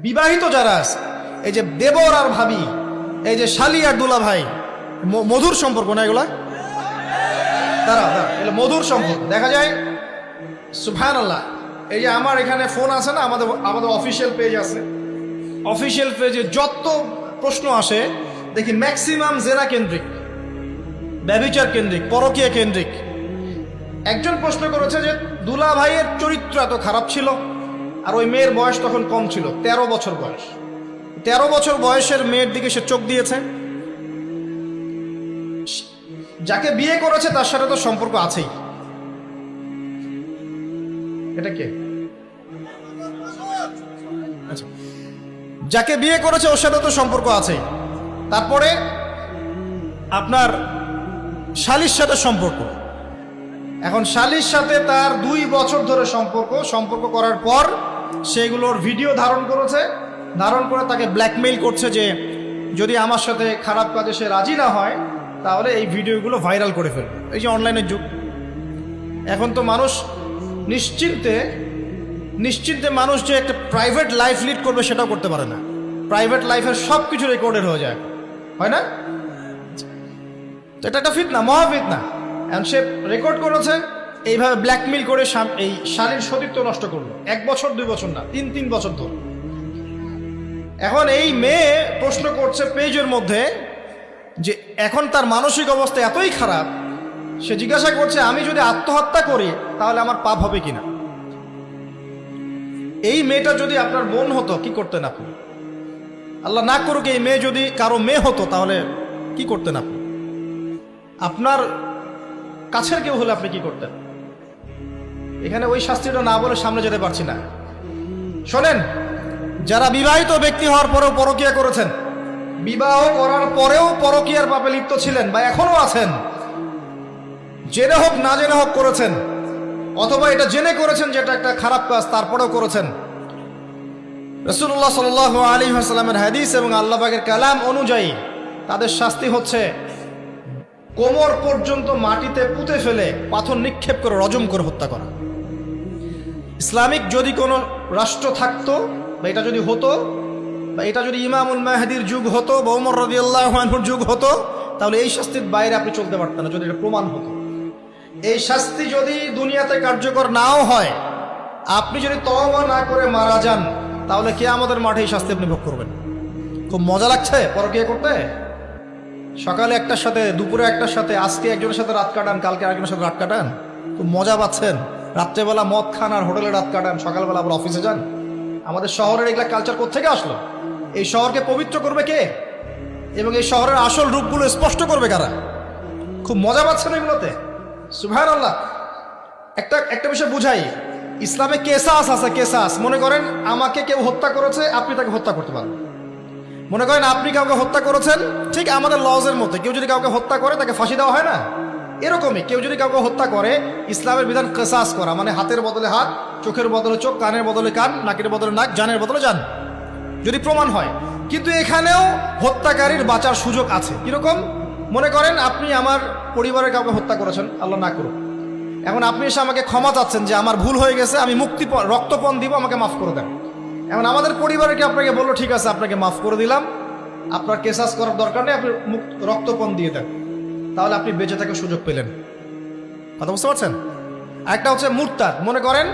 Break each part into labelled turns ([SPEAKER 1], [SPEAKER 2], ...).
[SPEAKER 1] বিবাহিত যারা আছে, এই যে দেবর আর ভাবি, এই যে শালি আর দুলা ভাই, মধুর সম্পর্ক না এগুলা? এগুলো মধুর সম্পর্ক দেখা যায়। সুবহানাল্লাহ। এই যে আমার এখানে ফোন আছে না, আমাদের অফিসিয়াল পেজ আছে, অফিসিয়াল পেজে যত প্রশ্ন আসে দেখি ম্যাক্সিমাম জেনা কেন্দ্রিক, ব্যভিচার কেন্দ্রিক, পরকীয়া কেন্দ্রিক। একজন প্রশ্ন করেছে যে দুলা ভাইয়ের চরিত্র এত খারাপ ছিল, আর ওই মেয়ের বয়স তখন কম ছিল, 13 বছর বয়স। 13 বছর বয়সের মেয়ের দিকে সে চোখ দিয়েছে। যাকে বিয়ে করেছে তার সাথে তো সম্পর্ক আছেই। এটা কে? আচ্ছা, যাকে বিয়ে করেছে ওর সাথে তো সম্পর্ক আছেই। তারপরে আপনার শালির সাথে সম্পর্ক। এখন শালির সাথে তার 2 বছর ধরে সম্পর্ক করার পর সেগুলোর ভিডিও ধারণ করেছে, ধারণ করে তাকে ব্ল্যাকমেইল করছে যে যদি আমার সাথে খারাপ কাজে সে রাজি না হয় তাহলে এই ভিডিওগুলো ভাইরাল করে ফেলবে। এই যে অনলাইনের যুগ, এখন তো মানুষ নিশ্চিন্তে মানুষ যে একটা প্রাইভেট লাইফ লিড করবে সেটাও করতে পারে না। প্রাইভেট লাইফের সব কিছু রেকর্ডেড হয়ে যায়, হয় না? এটা একটা ফিতনা, মহা ফিতনা। এখন সে রেকর্ড করেছে, এইভাবে ব্ল্যাকমেইল করে এই শালীর সতীত্ব নষ্ট করলো। 1 বছর 2 বছর না, 3 বছর ধরে। এখন এই মেয়ে প্রশ্ন করছে পেজের মধ্যে যে এখন তার মানসিক অবস্থা এতই খারাপ, সে জিজ্ঞাসা করছে আমি যদি আত্মহত্যা করি তাহলে আমার পাপ হবে কিনা। এই মেয়েটা যদি আপনার বোন হতো কি করতেন আপনি? আল্লাহ না করুক এই মেয়ে যদি কারো মেয়ে হতো তাহলে কি করতেন আপনি? আপনার কাছের কেউ হলে আপনি কি করতেন? এখানে ওই শাস্তিটা না বলে সামনে যেতে পারছি না। শোনেন, যারা বিবাহিত ব্যক্তি হওয়ার পরেও পরকীয়া করেছেন, বিবাহ করার পরেও পরকীয়ার পাপে লিপ্ত ছিলেন বা এখনো আছেন, জেনে হোক না জেনে হোক করেছেন, অথবা এটা জেনে করেছেন যেটা একটা খারাপ কাজ তারপরেও করেছেন, রাসূলুল্লাহ সাল্লাল্লাহু আলাইহি ওয়াসাল্লামের হাদিস এবং আল্লাহ পাকের কালাম অনুযায়ী তাদের শাস্তি হচ্ছে কোমর পর্যন্ত মাটিতে পুঁতে ফেলে পাথর নিক্ষেপ করে রজম করে হত্যা করা। ইসলামিক যদি কোনো রাষ্ট্র থাকতো বা এটা যদি হতো, বা এটা যদি ইমামুল মাহদির যুগ হতো বা ওমর রাদিয়াল্লাহু আনহুর যুগ হতো, তাহলে এই শাস্তির বাইরে আপনি চলতে পারতেন না যদি এটা প্রমাণ হতো। এই শাস্তি যদি দুনিয়াতে কার্যকর নাও হয়, আপনি যদি তওবা না করে মারা যান তাহলে কিয়ামতের মাঠে এই শাস্তি আপনি ভোগ করবেন। খুব মজা লাগছে পরকীয়া করতে। সকালে একটার সাথে, দুপুরে একটার সাথে, আজকে একজনের সাথে রাত কাটান, কালকে আরেকজনের সাথে রাত কাটান, খুব মজা পাচ্ছেন। রাত্রেবেলা মদ খান আর হোটেলে রাত কাটান, সকালবেলা আবার অফিসে যান। আমাদের শহরের এগুলা কালচার কোত্থেকে আসলো? এই শহরকে পবিত্র করবে কে এবং এই শহরের আসল রূপগুলো স্পষ্ট করবে কারা? খুব মজা পাচ্ছেন এগুলোতে। সুবহানাল্লাহ। একটা বিষয় বুঝাই, ইসলামে কেসাস আছে, কেসাস। মনে করেন আমাকে কেউ হত্যা করেছে, আপনি তাকে হত্যা করতে পারবেন। মনে করেন আপনি কাউকে হত্যা করেছেন, ঠিক আমাদের লজের মধ্যে কেউ যদি কাউকে হত্যা করে তাকে ফাঁসি দেওয়া হয় না, এরকমই কেউ যদি কাউকে হত্যা করে ইসলামের বিধান কেসাস করা, মানে হাতের বদলে হাত, চোখের বদলে চোখ, কানের বদলে কান, নাকের বদলে নাক, জানের বদলে জান, যদি প্রমাণ হয়। কিন্তু এখানেও হত্যাকারীর বাঁচার সুযোগ আছে। কিরকম? মনে করেন আপনি আমার পরিবারের কাউকে হত্যা করেছেন, আল্লাহ না করুক। এখন আপনি এসে আমাকে ক্ষমা চাচ্ছেন যে আমার ভুল হয়ে গেছে, আমি রক্তপণ দিব, আমাকে মাফ করে দেন। এখন আমাদের পরিবারে কি আপনাকে বললো ঠিক আছে আপনাকে মাফ করে দিলাম, আপনার কেসাস করার দরকার নেই, আপনি রক্তপণ দিয়ে দেন, তাহলে আপনি বেঁচে থাকার সুযোগ পেলেন। কথা বুঝতে পারছেন? একটা হচ্ছে মুরতাদ। মনে করেন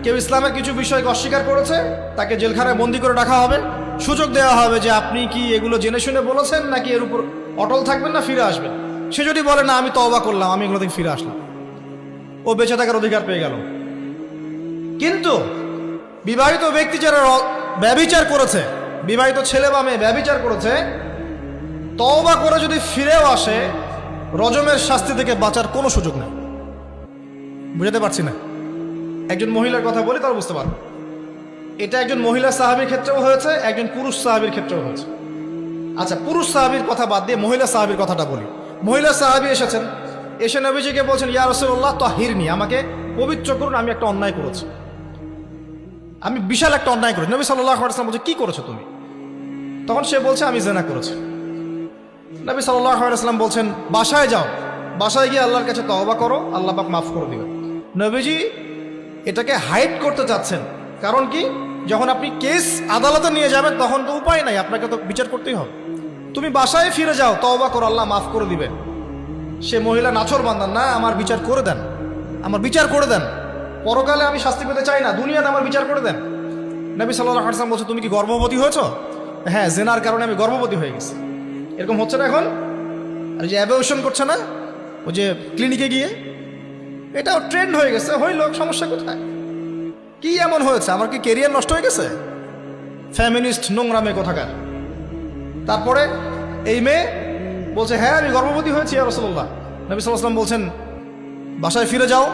[SPEAKER 1] কেউ ইসলামের কিছু বিষয়কে অস্বীকার করেছে, তাকে জেলখানায় বন্দি করে রাখা হবে, সুযোগ দেওয়া হবে যে আপনি কি এগুলো জেনে শুনে বলেছেন নাকি এর উপর অটল থাকবেন না ফিরে আসবেন। সে যদি বলে না আমি তওবা করলাম, আমি এগুলো থেকে ফিরে আসলাম, ও বেঁচে থাকার অধিকার পেয়ে গেল। কিন্তু বিবাহিত ব্যক্তি যারা ব্যভিচার করেছে, বিবাহিত ছেলে বা মেয়ে ব্যভিচার করেছে, তওবা করে যদি ফিরেও আসে, রজমের শাস্তি থেকে বাঁচার কোনো সুযোগ নেই। বুঝাতে পারছি না? একজন মহিলার কথা বলি তারা বুঝতে পারবে। এটা একজন মহিলা সাহাবীর ক্ষেত্রেও হয়েছে, একজন পুরুষ সাহাবীর ক্ষেত্রেও হয়েছে। আচ্ছা, পুরুষ সাহাবীর কথা বাদ দিয়ে মহিলা সাহাবীর কথাটা বলি। মহিলা সাহাবী এসেছেন, এসে নবীজিকে বলছেন ইয়া রাসূলুল্লাহ তাহিরনি, আমাকে পবিত্র করুন, আমি একটা অন্যায় করেছি, আমি বিশাল একটা অন্যায় করেছি। নবী সাল্লাল্লাহু আলাইহি ওয়াসাল্লাম বলছে কি করেছো তুমি? তখন সে বলছে আমি জিনা করেছি। নবী সাল্লাল্লাহু আলাইহি ওয়াসাল্লাম বলছেন বাসায় যাও, বাসায় গিয়ে আল্লাহর কাছে তওবা করো, আল্লাহ পাক মাফ করে দিবেন। নবীজি এটাকে হাইড করতে চাচ্ছেন, কারণ কি? যখন আপনি কেস আদালতে নিয়ে যাবেন তখন তো উপায় নাই, আপনাকে তো বিচার করতেই হবে। তুমি বাসায় ফিরে যাও, তওবা করো, আল্লাহ মাফ করে দিবেন। সে মহিলা নাছর বান্দান না, আমার বিচার করে দেন, আমার বিচার করে দেন, পরকালে আমি শাস্তি পেতে চাই না, দুনিয়াতে আমার বিচার করে দেন। নবী সাল্লাল্লাহু আলাইহি ওয়াসাল্লাম বলছে, তুমি কি গর্ভবতী হয়েছো? হ্যাঁ, জেনার কারণে আমি গর্ভবতী হয়ে গেছি। এরকম হচ্ছে না এখন? আর যে অ্যাবর্শন করছে না ওই যে ক্লিনিকে গিয়ে, এটাও ট্রেন্ড হয়ে গেছে। হইল, সমস্যা কোথায়? কি এমন হয়েছে? আমার কি কেরিয়ার নষ্ট হয়ে গেছে? ফ্যামিনিস্ট নোংরা মেয়ে কোথাকার। তারপরে এই মেয়ে বলছে, হ্যাঁ আমি গর্ভবতী হয়েছি ইয়া রাসূলুল্লাহ। নবী সাল্লাল্লাহু আলাইহি ওয়াসাল্লাম বলছেন, বাসায় ফিরে যাও,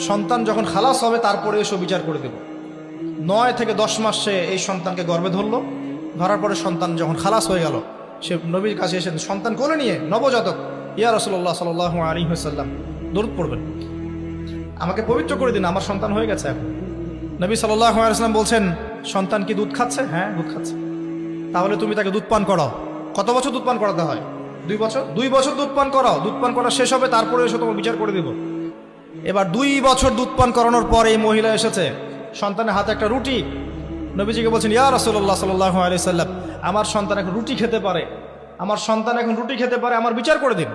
[SPEAKER 1] সন্তান যখন খালাস হবে তারপরে এসব বিচার করে দেব। 9 থেকে 10 মাস সে এই সন্তানকে গর্ভে ধরলো। ধরার পরে সন্তান যখন খালাস হয়ে গেল, সে নবীর কাছে এসে সন্তান কোলে নিয়ে, নবজাতক, ইয়া রাসূলুল্লাহ সাল্লাল্লাহু আলাইহি ওয়াসাল্লাম দরুদ পড়বেন, আমাকে পবিত্র করে দিন, আমার সন্তান হয়ে গেছে এখন। নবী সাল্লাল্লাহু আলাইহি ওয়াসাল্লাম বলছেন, সন্তান কি দুধ খাচ্ছে? হ্যাঁ, দুধ খাচ্ছে। তাহলে তুমি তাকে দুধ পান করাও। কত বছর দুধ পান করাতে হয়? 2 বছর। 2 বছর দুধ পান করাও, দুধ পান করা শেষ হবে তারপরে এসে তোমার বিচার করে দেব। এবার 2 বছর দুধ পান করানোর পর এই মহিলা এসেছে, সন্তানের হাতে একটা রুটি। নবীজিকে বলছেন, ইয়া রাসূলুল্লাহ সাল্লাল্লাহু আলাইহি ওয়াসাল্লাম, আমার সন্তান এখন রুটি খেতে পারে, আমার সন্তান এখন রুটি খেতে পারে, আমার বিচার করে দিন।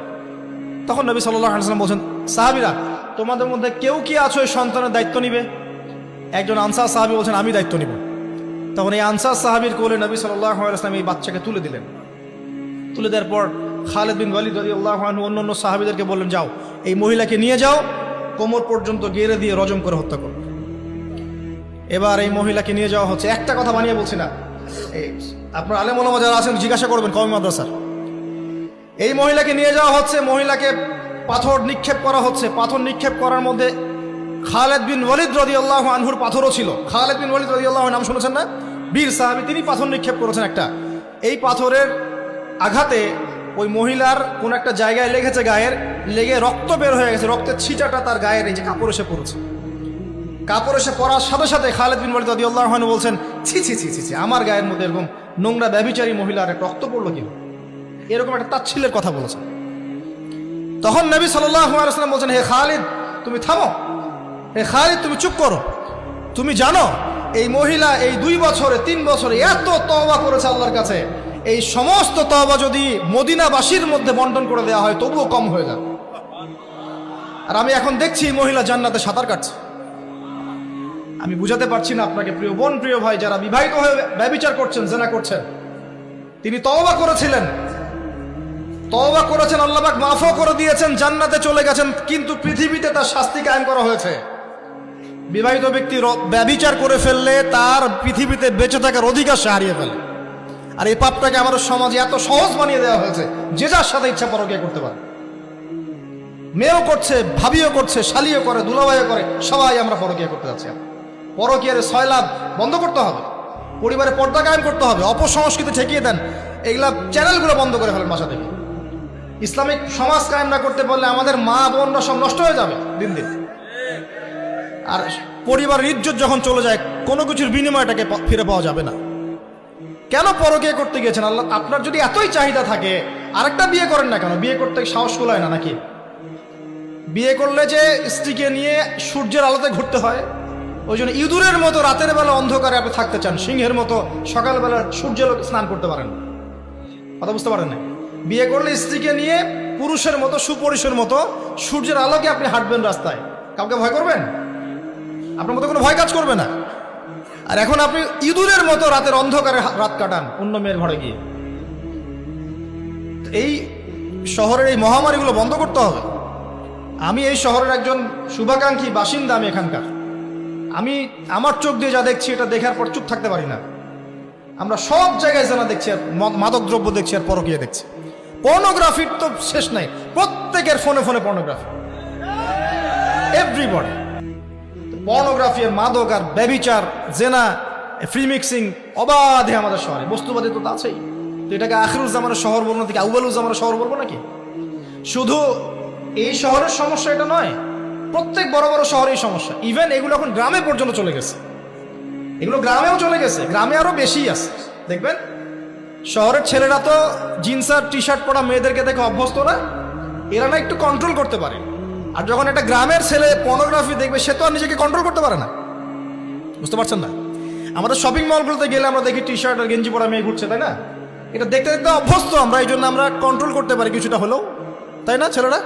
[SPEAKER 1] তখন নবী সাল্লাল্লাহু আলাইহি ওয়াসাল্লাম বলছেন, সাহাবীরা, তোমাদের মধ্যে কেউ কি আছো এই সন্তানের দায়িত্ব নিবে? একজন আনসার সাহাবী বলছেন, আমি দায়িত্ব নিব। তখন এই আনসার সাহাবীর কোলে নবী সাল্লাল্লাহু আলাইহি ওয়াসাল্লাম এই বাচ্চাকে তুলে দিলেন। তুলে দেওয়ার পর খালিদ বিন ওয়ালিদ রাদিয়াল্লাহু আনহু অন্যান্য সাহাবীদেরকে বললেন, যাও এই মহিলাকে নিয়ে যাও, কোমর পর্যন্ত গেড়ে দিয়ে রজম করে হত্যা করো। এবার এই মহিলাকে নিয়ে যাওয়া হচ্ছে। একটা কথা বানিয়ে বলছি না, আপনার আলেম ওলামা যারা আছেন জিজ্ঞাসা করবেন কওমি মাদ্রাসার। এই মহিলাকে নিয়ে যাওয়া হচ্ছে, মহিলাকে পাথর নিক্ষেপ করা হচ্ছে। পাথর নিক্ষেপ করার মধ্যে খালিদ বিন ওয়ালিদ রাদিয়াল্লাহু আনহুর পাথরও ছিল। খালিদ বিন ওয়ালিদ রাদিয়াল্লাহু আনহু নাম শুনেছেন না? বীর সাহাবী, তিনি পাথর নিক্ষেপ করেছেন একটা। এই পাথরের আঘাতে ওই মহিলার কোন একটা জায়গায় লেগেছে, গায়ের লেগে রক্ত বের হয়ে গেছে। রক্তের ছিটাটা তার গায়ের এই যে কাপড় এসে পড়েছে। কাপড় এসে পড়ার সাথে সাথে খালিদ বিন ওয়ালিদ রাদিয়াল্লাহু আনহু বলছেন, ছি ছি ছি ছি ছি, আমার গায়ের মধ্যে এরকম নোংরা ব্যভিচারী মহিলার রক্ত পড়লো কি? এরকম একটা তাচ্ছিল্যের কথা বলেছেন। তখন নবী সাল্লাল্লাহু আলাইহি ওয়াসাল্লাম বলছেন, হে খালিদ তুমি থামো, হে খালিদ তুমি চুপ করো। তুমি জানো এই মহিলা এই 2 বছরে 3 বছরে এত তওবা করেছে আল্লাহর কাছে, এই সমস্ত তওবা যদি মদিনাবাসীর মধ্যে বন্টন করে দেওয়া হয় তবুও কম হয়ে যাবে। আর আমি এখন দেখছি এই মহিলা জান্নাতে সাঁতার কাটছে। আমি বুঝাতে পারছি না আপনাকে প্রিয় বোন, প্রিয় ভাই, যারা বিবাহিত হয়ে ব্যভিচার করছেন, জিনা করছেন, তিনি তওবা করেছিলেন, তওবা করেছেন, আল্লাহ পাক মাফও করে দিয়েছেন, জান্নাতে চলে গেছেন, কিন্তু পৃথিবীতে তার শাস্তি কায়েম করা হয়েছে। বিবাহিত ব্যক্তি ব্যভিচার করে ফেললে তার পৃথিবীতে বেঁচে থাকার অধিকার সে হারিয়ে ফেলে। আর এই পাপটাকে আমাদের সমাজে এত সহজ বানিয়ে দেওয়া হয়েছে, যে যার সাথে ইচ্ছা পরকীয়া করতে পারে। মেয়েও করছে, ভাবিও করছে, শালিও করে, দুলাভাইও করে, সবাই আমরা পরকীয়া করতে যাচ্ছি। পরকীয়ার সয়লাভ বন্ধ করতে হবে, পরিবারে পর্দা কায়েম করতে হবে, অপসংস্কৃতি ঠেকিয়ে দেন, এইগুলা চ্যানেলগুলো বন্ধ করে ফেলেন বাসা থেকে। ইসলামিক সমাজ কায়েম না করতে পারলে আমাদের মা বোনরা সব নষ্ট হয়ে যাবে দিন দিন। আর পরিবারের ইজ্জত যখন চলে যায়, কোনো কিছুর বিনিময়টাকে ফিরে পাওয়া যাবে না। কেন পরকীয়া করতে গিয়েছেন? আল্লাহ, আপনার যদি এতই চাহিদা থাকে আরেকটা বিয়ে করেন না কেন? বিয়ে করতে সাহস কুলায় না নাকি? বিয়ে করলে যে স্ত্রীকে নিয়ে সূর্যের আলোতে ঘুরতে হয়, ওই জন্য ইঁদুরের মতো রাতের বেলা অন্ধকারে আপনি থাকতে চান, সিংহের মতো সকালবেলা সূর্যের স্নান করতে পারেন। কথা বুঝতে পারেন না? বিয়ে করলে স্ত্রীকে নিয়ে পুরুষের মতো, সুপুরুষের মতো সূর্যের আলোকে আপনি হাঁটবেন রাস্তায়, কাউকে ভয় করবেন? আপনার মতো কোনো ভয় কাজ করবে না। আর এখন আপনি ইঁদুরের মতো রাতের অন্ধকারে রাত কাটান অন্য মেয়ের ঘরে গিয়ে। এই শহরের এই মহামারীগুলো বন্ধ করতে হবে। আমি এই শহরের একজন শুভাকাঙ্ক্ষী বাসিন্দা, আমি এখানকার। আমি আমার চোখ দিয়ে যা দেখছি, এটা দেখার পর চুপ থাকতে পারি না। আমরা সব জায়গায় জানা দেখছি, আর মাদক দ্রব্য দেখছি, আর পরকীয়া দেখছি। পর্নোগ্রাফির তো শেষ নাই, প্রত্যেকের ফোনে ফোনে পর্নোগ্রাফি, এভরিবডি পর্নোগ্রাফি, মাদক আর ব্যভিচার, জেনা, ফ্রি মিক্সিং অবাধে আমাদের শহরে। বস্তুবাদী তো আছেই। তো এটাকে আখিরুজ্জামানের শহর বলবো নাকি আউয়ালুজ্জামানের শহর বলবো নাকি? শুধু এই শহরের সমস্যা এটা নয়, প্রত্যেক বড় বড় শহরেই সমস্যা। ইভেন এগুলো এখন গ্রামে পর্যন্ত চলে গেছে, এগুলো গ্রামেও চলে গেছে, গ্রামে আরো বেশি আছে। দেখবেন শহরের ছেলেরা তো জিন্স আর টি শার্ট পরা মেয়েদেরকে দেখে অভ্যস্ত না, এরা না একটু কন্ট্রোল করতে পারে। আর যখন একটা গ্রামের ছেলে পর্নোগ্রাফি দেখবে, সে তো আর নিজেকে কন্ট্রোল করতে পারে না। বুঝতে পারছেন না? আমাদের শপিং মলগুলোতে গেলে আমরা দেখি টি শার্ট আর গেঞ্জি পরা মেয়ে ঘুরছে, তাই না? এটা দেখতে দেখতে অভ্যস্ত আমরা, এই জন্য আমরা কন্ট্রোল করতে পারি কিছুটা হলেও, তাই না ছেলেরা?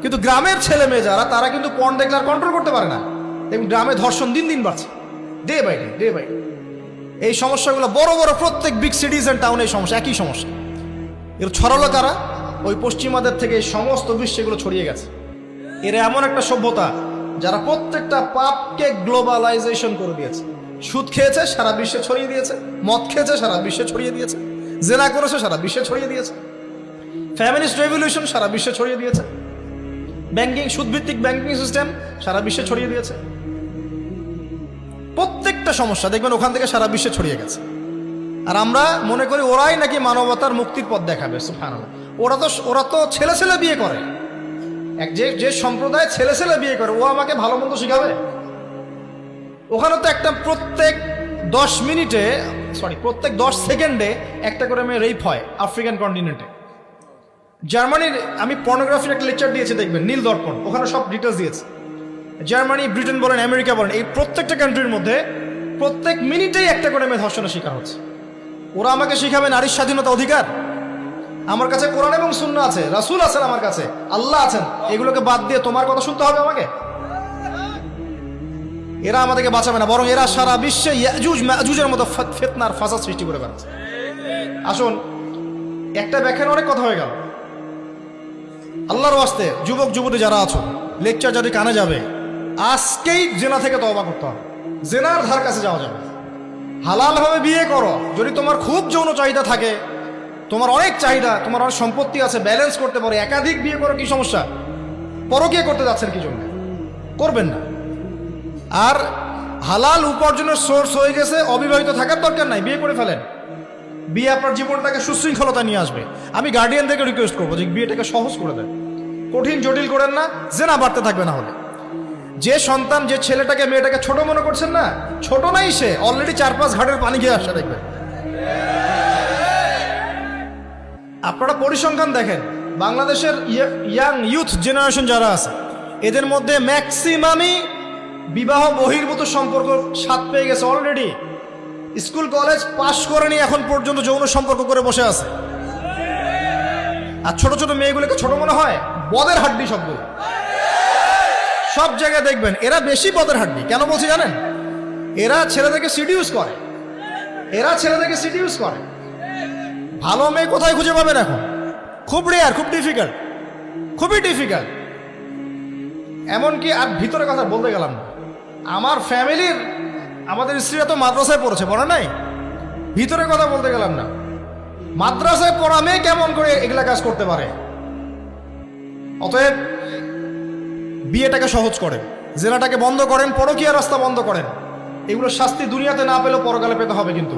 [SPEAKER 1] কিন্তু গ্রামের ছেলে মেয়ে যারা, তারা কিন্তু পর্ন দেখলে আর কন্ট্রোল করতে পারে না। এবং গ্রামে ধর্ষণ দিন দিন বাড়ছে, day by day, day by day. এই সমস্যাগুলো বড় বড় প্রত্যেক বিগ সিটিজ অ্যান্ড টাউনে এই সমস্যা, একই সমস্যা। এর ছড়ালো কারা? ওই পশ্চিমাদের থেকে এই সমস্ত বিশ্বে এগুলো ছড়িয়ে গেছে। এরা এমন একটা সভ্যতা যারা প্রত্যেকটা পাপকে গ্লোবালাইজেশন করে দিয়েছে। সুদ খেয়েছে, সারা বিশ্বে ছড়িয়ে দিয়েছে। মদ খেয়েছে, সারা বিশ্বে ছড়িয়ে দিয়েছে। জেনা করেছে, সারা বিশ্বে ছড়িয়ে দিয়েছে। ফ্যামিলিস্ট রেভলিউশন সারা বিশ্বে ছড়িয়ে দিয়েছে। ব্যাংকিং, সুদভিত্তিক ব্যাংকিং সিস্টেম সারা বিশ্বে ছড়িয়ে দিয়েছে। প্রত্যেকটা সমস্যা দেখবেন ওখান থেকে সারা বিশ্বে ছড়িয়ে গেছে। আর আমরা মনে করি ওরাই নাকি মানবতার মুক্তির পথ দেখাবে। সুবহানাল্লাহ। ওরা তো ছেলে ছেলে বিয়ে করে। যে সম্প্রদায় ছেলে ছেলে বিয়ে করে, ও আমাকে ভালো মন্দ শিখাবে? ওখানে তো একটা প্রত্যেক 10 সেকেন্ডে একটা করে মেয়ে রেপ হয় আফ্রিকান কন্টিনেন্টে। জার্মানির, আমি পর্নোগ্রাফির একটা লেকচার দিয়েছি, দেখবেন নীল দর্পণ, ওখানে সব ডিটেলস দিয়েছে। জার্মানি, ব্রিটেন বলেন, আমেরিকা বলেন, এই প্রত্যেকটা কান্ট্রির মধ্যে প্রত্যেক মিনিটেই একটা করে মেয়ে ধর্ষণের শিকার হচ্ছে। ওরা আমাকে শিখাবে নারীর স্বাধীনতা, অধিকার? আমার কাছে কোরআন এবং সুন্নাহ আছে, রাসূল আছেন, আমার কাছে আল্লাহ আছেন। এগুলোকে বাদ দিয়ে তোমার কথা শুনতে হবে আমাকে? এরা আমাদেরকে বাঁচাবে না, বরং এরা সারা বিশ্বে ইয়াজুজ মাজুজের মতো ফিতনার ফাসাদ সৃষ্টি করে বেড়াচ্ছে। আসুন, একটা ব্যাখ্যার অনেক কথা হয়ে গেল। আল্লাহর ওয়াস্তে যুবক যুবতী যারা আছো, লেকচার যদি কানে যাবে, আজকেই জেনা থেকে তওবা করতে হবে। জেনার ধার কাছে যাওয়া যাবে। হালালভাবে বিয়ে করো। যদি তোমার খুব যৌন চাহিদা থাকে, তোমার অনেক চাহিদা, তোমার অনেক সম্পত্তি আছে, ব্যালেন্স করতে পারো, একাধিক বিয়ে করো, কি সমস্যা? পরকীয়া করতে যাচ্ছেন কি জন্য? করবেন না। আর হালাল উপার্জনের সোর্স হয়ে গেছে, অবিবাহিত থাকার দরকার নাই, বিয়ে করে ফেলেন। বিয়ে আপনার জীবনটাকে সুশৃঙ্খলতা নিয়ে আসবে। আমি গার্ডিয়ানদেরকে রিকোয়েস্ট করবো যে বিয়েটাকে সহজ করে দেন, কঠিন জটিল করেন না, জেনা বাড়তে থাকবে। না হলে যে সন্তান, যে ছেলেটাকে মেয়েটাকে ছোট মনে করছেন না, ছোট নাই, সে অলরেডি 4-5 ঘাটের পানি খেয়ে আসছে, দেখবেন। আপনারা পরিসংখ্যান দেখেন, বাংলাদেশের ইয়াং ইউথ জেনারেশন যারা আছে, এদের মধ্যে ম্যাক্সিমামই বিবাহ বহির্ভূত সম্পর্ক স্বাদ পেয়ে গেছে অলরেডি। স্কুল কলেজ পাশ করেনি, এখন পর্যন্ত যৌন সম্পর্ক করে বসে আছে। আর ছোট ছোট মেয়েগুলোকে ছোট মনে হয়, বদের হাড্ডি সবগুলো। সব জায়গায় দেখবেন এরা বেশি বদের হাড্ডি। কেন বলছি জানেন? এরা ছেলেদেরকে সিডিউস করে, ভালো মেয়ে কোথায় খুঁজে পাবেন এখন? খুব রেয়ার, খুব ডিফিকাল্ট, খুবই ডিফিকাল্ট। এমনকি আর ভিতরে কথা বলতে গেলাম না, আমার ফ্যামিলির, আমাদের স্ত্রীরা তো মাদ্রাসায় পড়েছে, পড়ে নাই? ভিতরে কথা বলতে গেলাম না, মাদ্রাসায় পড়া মেয়ে কেমন করে এগুলা কাজ করতে পারে? অতএব বিয়েটাকে সহজ করেন, জেনাটাকে বন্ধ করেন, পরকীয়ার রাস্তা বন্ধ করেন। এগুলো শাস্তি দুনিয়াতে না পেলেও পরকালে পেতে হবে। কিন্তু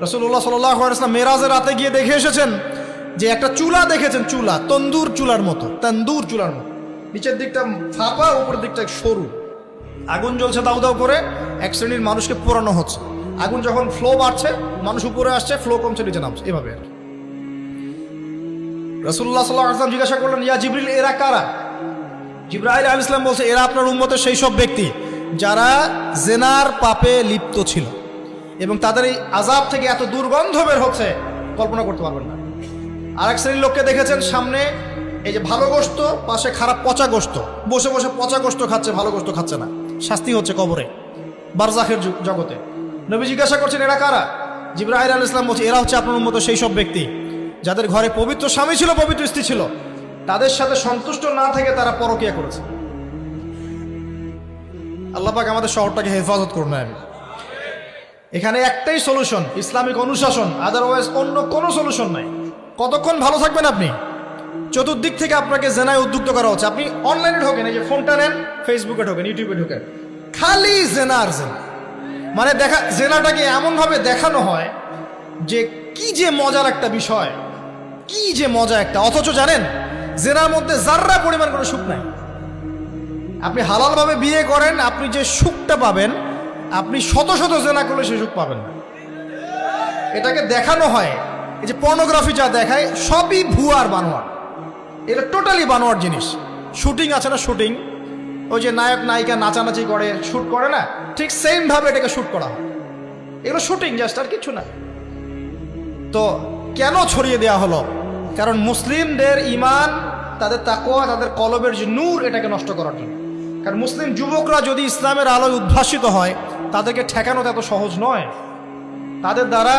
[SPEAKER 1] রাসূলুল্লাহ সাল্লাল্লাহু আলাইহি ওয়াসাল্লাম মেরাজের রাতে গিয়ে দেখে এসেছেন যে একটা চুলা দেখেছেন, চুলা তন্দুর চুলার মতো, নিচের দিকটা ফাঁপা, উপরের দিকটা সরু, আগুন জ্বলছে দাউ দাউ করে, এক শ্রেণীর মানুষকে পোড়ানো হচ্ছে। আগুন যখন ফ্লো বাড়ছে, মানুষ উপরে আসছে, ফ্লো কমছে, নিচে নামছে, এভাবে আর কি। রাসূলুল্লাহ সাল্লাল্লাহু আলাইহি ওয়াসাল্লাম জিজ্ঞাসা করলেন, ইয়া জিবরিল, এরা কারা? জিবরাইল আলাইহিস সালাম বলছে, এরা আপনার উম্মতের সেই সব ব্যক্তি যারা জেনার পাপে লিপ্ত ছিল, এবং তাদের এই আযাব থেকে এত দুর্গন্ধ বের হচ্ছে কল্পনা করতে পারবেন না। আরেক শ্রেণীর লোককে দেখেছেন, সামনে এই যে ভালো গোশত, পাশে খারাপ পচা গোশত, বসে বসে পচা গোশত খাচ্ছে, ভালো গোশত খাচ্ছে না, শাস্তি হচ্ছে কবরে, বারজাখের জগতে। নবী জিজ্ঞাসা করছেন, এরা কারা? জিবরাইল আলাইহিস সালাম বলছে, এরা হচ্ছে আপনার উম্মতের সেই সব ব্যক্তি যাদের ঘরে পবিত্র স্বামী ছিল, পবিত্র স্ত্রী ছিল, তাদের সাথে সন্তুষ্ট না থেকে তারা পরকীয়া করেছে। আল্লাহ পাক আমাদের শহরটাকে হেফাজত করুন। এখানে একটাই সলিউশন, ইসলামিক অনুশাসন, আদারওয়াইজ অন্য কোনো সলিউশন নাই। কতক্ষণ ভালো থাকবেন আপনি? চতুর্দিক থেকে আপনাকে জেনায় উদ্যুক্ত করা হচ্ছে। আপনি অনলাইনে ঢোকেন, এই যে ফোনটা নেন, ফেসবুকে ঢোকেন, ইউটিউবে ঢোকেন, খালি জেনা আর জেনা। মানে জেনাটাকে এমনভাবে দেখানো হয় যে কি যে মজার একটা বিষয়, কি যে মজা একটা। অথচ জানেন, জেনার মধ্যে যার্রা পরিমাণ কোনো সুখ নাই। আপনি হালালভাবে বিয়ে করেন, আপনি যে সুখটা পাবেন, আপনি শত শত জেনা করলে সে সুখ পাবেন না। এটাকে দেখানো হয়, এই যে পর্নোগ্রাফি যা দেখায়, সবই ভুয়ার বানোয়ার। এটা টোটালি বানোয়ার জিনিস। শুটিং আছে না, শুটিং, ওই যে নায়ক নায়িকা নাচানাচি করে, শ্যুট করে না, ঠিক সেম ভাবে এটাকে শ্যুট করা হয়। এগুলো শুটিং জাস্ট, আর কিছু না। তো কেন ছড়িয়ে দেওয়া হলো? কারণ মুসলিমদের ইমান, তাদের তাকওয়া, তাদের কলবের যে নূর, এটাকে নষ্ট করার জন্য। কারণ মুসলিম যুবকরা যদি ইসলামের আলোয় উদ্ভাসিত হয়, তাদেরকে ঠেকানো এত সহজ নয়। তাদের দ্বারা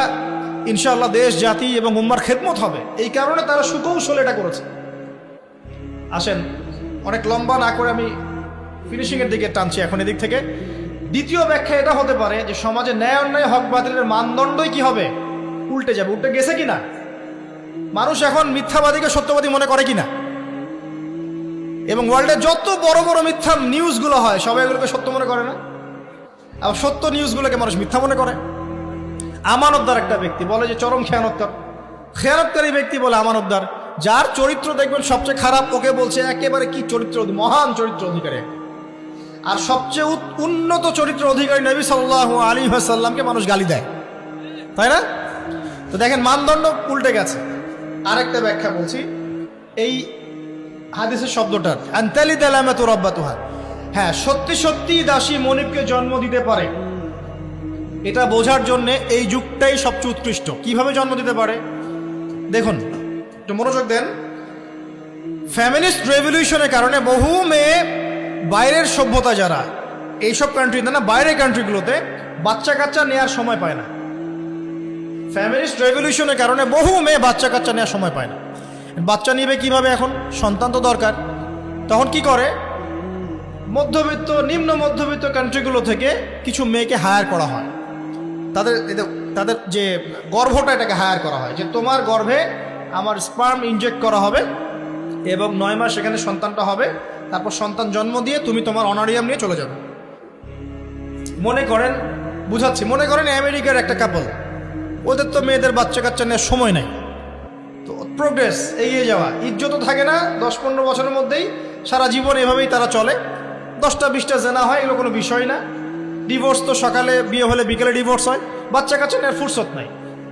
[SPEAKER 1] ইনশাআল্লাহ দেশ, জাতি এবং উম্মার খেদমত হবে। এই কারণে তারা সুকৌশল এটা করেছে। আসেন, অনেক লম্বা না করে আমি ফিনিশিংয়ের দিকে টানছি এখন এদিক থেকে। দ্বিতীয় ব্যাখ্যা এটা হতে পারে যে সমাজে ন্যায় অন্যায়, হক বাতিলের মানদণ্ডই কি হবে? উল্টে যাবে। উল্টে গেছে কিনা? মানুষ এখন মিথ্যাবাদীকে সত্যবাদী মনে করে কিনা? এবং ওয়ার্ল্ডে যত বড় বড় মিথ্যা নিউজগুলো হয়, সবাই এগুলোকে সত্য মনে করে না। আবার সত্য নিউজগুলোকে মানুষ মিথ্যা মনে করে। আমানতদার একটা ব্যক্তি বলে যে চরম খেয়ানতকার, খেয়ানতকারী ব্যক্তি বলে আমানতদার। যার চরিত্র দেখবেন সবচেয়ে খারাপ, ওকে বলছে একেবারে কি চরিত্র, মহান চরিত্র অধিকারী। আর সবচেয়ে উন্নত চরিত্র অধিকারী নবী সাল্লাল্লাহু আলাইহি ওয়াসাল্লামকে মানুষ গালি দেয়, তাই না? তো দেখেন, মানদণ্ড উল্টে গেছে। আরেকটা ব্যাখ্যা বলছি এই হাদিসের শব্দটার, আনতালি দালামাতু রাব্বাতুহা। হ্যাঁ, সত্যি সত্যি দাসী মনিবকে জন্ম দিতে পারে, এটা বোঝার জন্য এই যুগটাই সবচেয়ে উৎকৃষ্ট। কিভাবে জন্ম দিতে পারে দেখুন, একটু মনোযোগ দেন। ফ্যামিলিস্ট রেভলিউশনের কারণে বহু মেয়ে বাইরের সভ্যতা, যারা এইসব কান্ট্রিতে না, বাইরের কান্ট্রিগুলোতে বাচ্চা কাচ্চা নেওয়ার সময় পায় না। ফ্যামিলিস্ট রেভলিউশনের কারণে বহু মেয়ে বাচ্চা কাচ্চা নেওয়ার সময় পায় না। বাচ্চা নিবে কিভাবে? এখন সন্তান তো দরকার। তখন কি করে? মধ্যবিত্ত, নিম্ন মধ্যবিত্ত কান্ট্রিগুলো থেকে কিছু মেয়েকে হায়ার করা হয়। তাদের যে গর্ভটা, এটাকে হায়ার করা হয়, যে তোমার গর্ভে আমার স্পার্ম ইনজেক্ট করা হবে এবং 9 মাস সেখানে সন্তানটা হবে। তারপর সন্তান জন্ম দিয়ে তুমি তোমার অনারিয়াম নিয়ে চলে যাবে। মনে করেন, বুঝাচ্ছি, মনে করেন আমেরিকার একটা কাপল, ওদের তো মেয়েদের বাচ্চা কাচ্চা নেওয়ার সময় নাই। তো প্রোগ্রেস, এগিয়ে যাওয়া, ইজ্জতও থাকে না। 10-15 বছরের মধ্যেই সারা জীবন এভাবেই তারা চলে। 10টা-20টা জেনা হয়, এগুলো কোনো বিষয় না। ডিভোর্স তো সকালে বিয়ে হলে বিকেলে ডিভোর্স হয়। বাচ্চা কাচ্চা নেওয়ার ফুরসত নাই।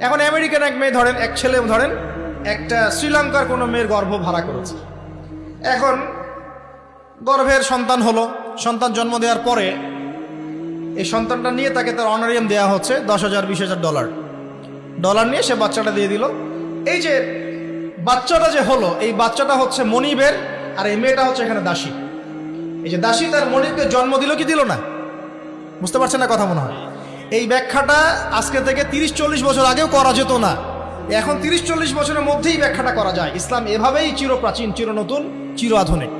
[SPEAKER 1] এখন আমেরিকান এক মেয়ে ধরেন, এক ছেলে ধরেন, একটা শ্রীলঙ্কার কোনো মেয়ের গর্ভ ভাড়া করেছে। এখন গর্ভের সন্তান হলো। সন্তান জন্ম দেওয়ার পরে এই সন্তানটা নিয়ে তাকে তার অনারিয়াম দেওয়া হচ্ছে $10,000-20,000 নিয়ে সে বাচ্চাটা দিয়ে দিল। এই যে বাচ্চাটা যে হলো, এই বাচ্চাটা হচ্ছে মনিবের, আর এই মেয়েটা হচ্ছে এখানে দাসী। এই যে দাসী তার মনিবকে জন্ম দিল কি দিল না? বুঝতে পারছেন না কথা মনে হয়? এই ব্যাখ্যাটা আজকে থেকে 30-40 বছর আগেও করা যেত না। এখন 30-40 বছরের মধ্যেই ব্যাখ্যাটা করা যায়। ইসলাম এভাবেই চিরপ্রাচীন, চির নতুন, চির আধুনিক।